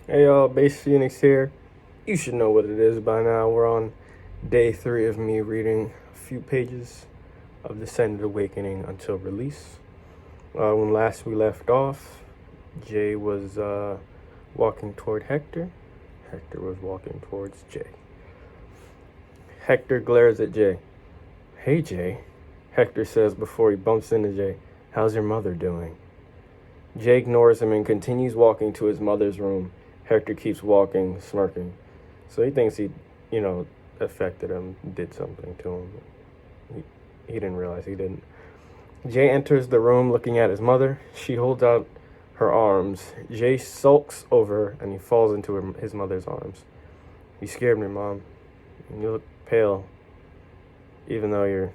Hey y'all, Base Phoenix here. You should know what it is by now. We're on day 3 of me reading a few pages of Descended Awakening until release. When last we left off, Jay was walking toward Hector. Hector was walking towards Jay. Hector glares at Jay. Hey Jay, Hector says before he bumps into Jay. How's your mother doing? Jay ignores him and continues walking to his mother's room. Hector keeps walking, smirking. So he thinks he affected him, did something to him. He didn't realize he didn't. Jay enters the room looking at his mother. She holds out her arms. Jay sulks over and he falls into his mother's arms. You scared me, Mom. You look pale, even though you're.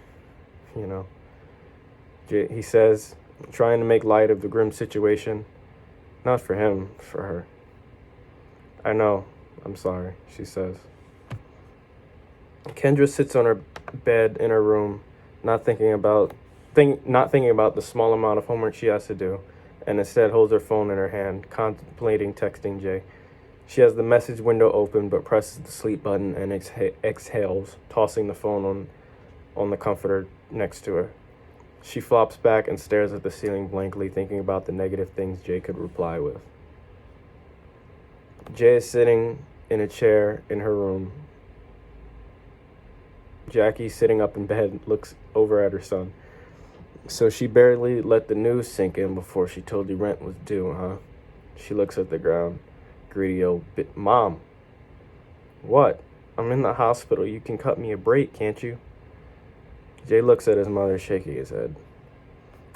Jay, he says, trying to make light of the grim situation. Not for him, for her. I know. I'm sorry, she says. Kendra sits on her bed in her room, not thinking about the small amount of homework she has to do, and instead holds her phone in her hand, contemplating texting Jay. She has the message window open, but presses the sleep button and exhales, tossing the phone on the comforter next to her. She flops back and stares at the ceiling blankly, thinking about the negative things Jay could reply with. Jay is sitting in a chair in her room. Jackie, sitting up in bed, looks over at her son. So she barely let the news sink in before she told you rent was due, huh? She looks at the ground. Greedy old bit. Mom. What? I'm in the hospital. You can cut me a break, can't you? Jay looks at his mother, shaking his head.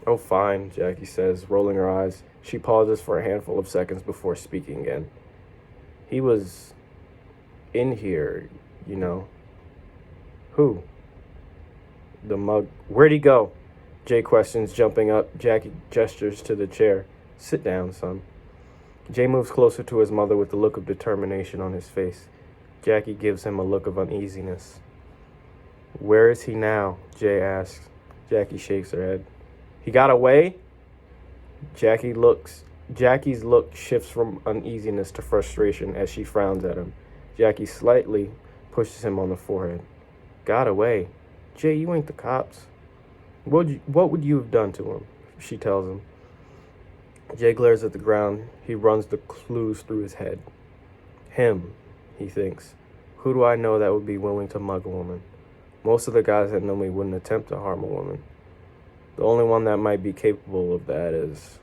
Oh, fine, Jackie says, rolling her eyes. She pauses for a handful of seconds before speaking again. He was in here, you know. Who? The mug. Where'd he go? Jay questions, jumping up. Jackie gestures to the chair. Sit down, son. Jay moves closer to his mother with a look of determination on his face. Jackie gives him a look of uneasiness. Where is he now? Jay asks. Jackie shakes her head. He got away? Jackie's look shifts from uneasiness to frustration as she frowns at him. Jackie slightly pushes him on the forehead. Got away? Jay, you ain't the cops. What would you have done to him? She tells him. Jay glares at the ground. He runs the clues through his head. Him, he thinks. Who do I know that would be willing to mug a woman? Most of the guys that know me wouldn't attempt to harm a woman. The only one that might be capable of that is...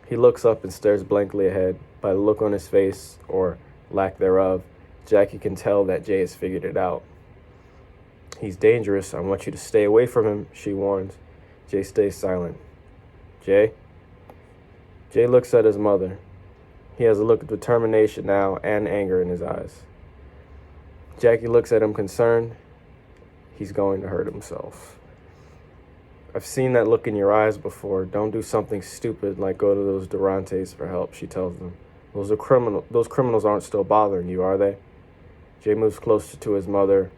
He looks up and stares blankly ahead. By the look on his face, or lack thereof, Jackie can tell that Jay has figured it out. He's dangerous. I want you to stay away from him, she warns. Jay stays silent. Jay? Jay looks at his mother. He has a look of determination now and anger in his eyes. Jackie looks at him concerned. He's going to hurt himself. I've seen that look in your eyes before. Don't do something stupid like go to those Durantes for help, she tells them. Those criminals aren't still bothering you, are they? Jay moves closer to his mother,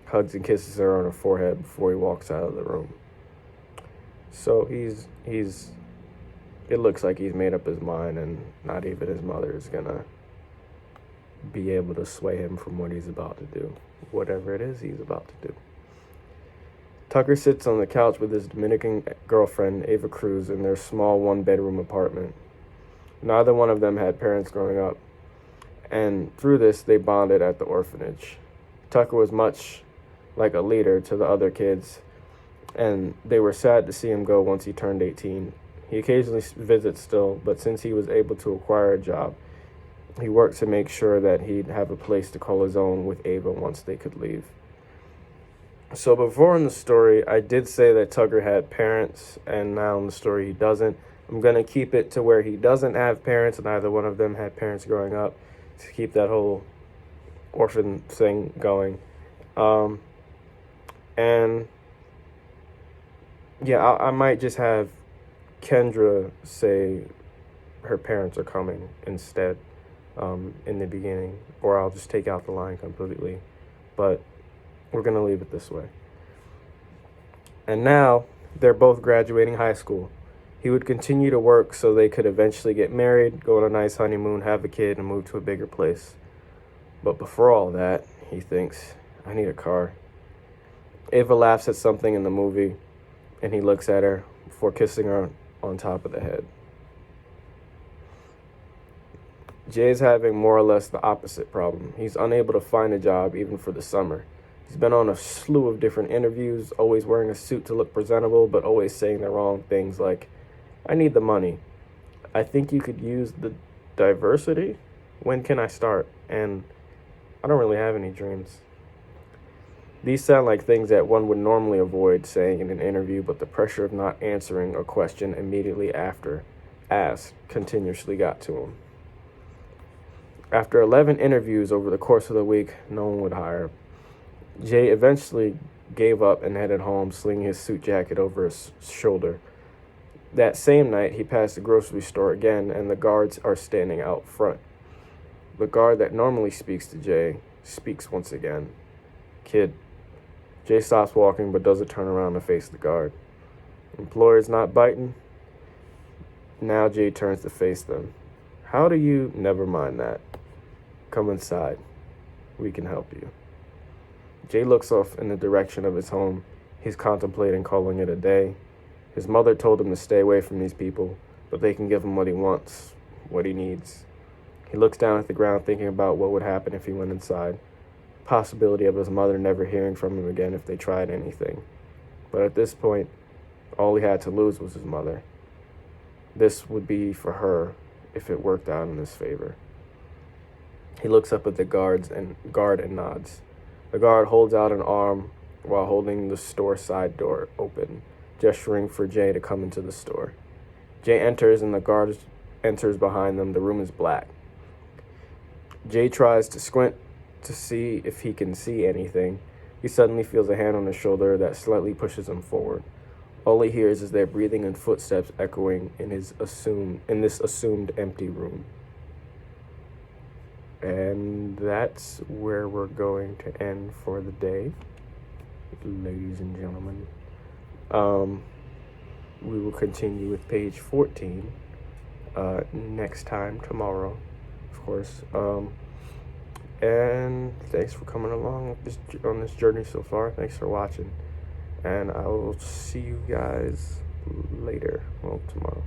hugs and kisses her on her forehead before he walks out of the room. So it looks like he's made up his mind, and not even his mother is gonna be able to sway him from what he's about to do, whatever it is he's about to do. Tucker sits on the couch with his Dominican girlfriend, Ava Cruz, in their small one-bedroom apartment. Neither one of them had parents growing up, and through this, they bonded at the orphanage. Tucker was much like a leader to the other kids, and they were sad to see him go once he turned 18. He occasionally visits still, but since he was able to acquire a job, he worked to make sure that he'd have a place to call his own with Ava once they could leave. So before in the story, I did say that Tucker had parents, and now in the story he doesn't. I'm going to keep it to where he doesn't have parents, and neither one of them had parents growing up, to keep that whole orphan thing going. And yeah, I might just have Kendra say her parents are coming instead in the beginning, or I'll just take out the line completely. But we're going to leave it this way. And now they're both graduating high school. He would continue to work so they could eventually get married, go on a nice honeymoon, have a kid, and move to a bigger place. But before all that, he thinks, I need a car. Ava laughs at something in the movie, and he looks at her before kissing her on top of the head. Jay's having more or less the opposite problem. He's unable to find a job even for the summer. He's been on a slew of different interviews, always wearing a suit to look presentable, but always saying the wrong things like, I need the money. I think you could use the diversity. When can I start? And I don't really have any dreams. These sound like things that one would normally avoid saying in an interview, but the pressure of not answering a question immediately after asked continuously got to him. After 11 interviews over the course of the week, no one would hire him. Jay eventually gave up and headed home, slinging his suit jacket over his shoulder. That same night, he passed the grocery store again, and the guards are standing out front. The guard that normally speaks to Jay speaks once again. Kid. Jay stops walking but doesn't turn around to face the guard. Employer's not biting? Now Jay turns to face them. How do you... Never mind that. Come inside. We can help you. Jay looks off in the direction of his home. He's contemplating calling it a day. His mother told him to stay away from these people, but they can give him what he wants, what he needs. He looks down at the ground thinking about what would happen if he went inside. Possibility of his mother never hearing from him again if they tried anything. But at this point, all he had to lose was his mother. This would be for her if it worked out in his favor. He looks up at the guard and nods. The guard holds out an arm while holding the store side door open, gesturing for Jay to come into the store. Jay enters and the guard enters behind them. The room is black. Jay tries to squint to see if he can see anything. He suddenly feels a hand on his shoulder that slightly pushes him forward. All he hears is their breathing and footsteps echoing in this assumed empty room. And that's where we're going to end for the day, ladies and gentlemen. We will continue with page 14 next time, tomorrow, of course. And thanks for coming along on this journey so far. Thanks for watching. And I will see you guys later. Well, tomorrow.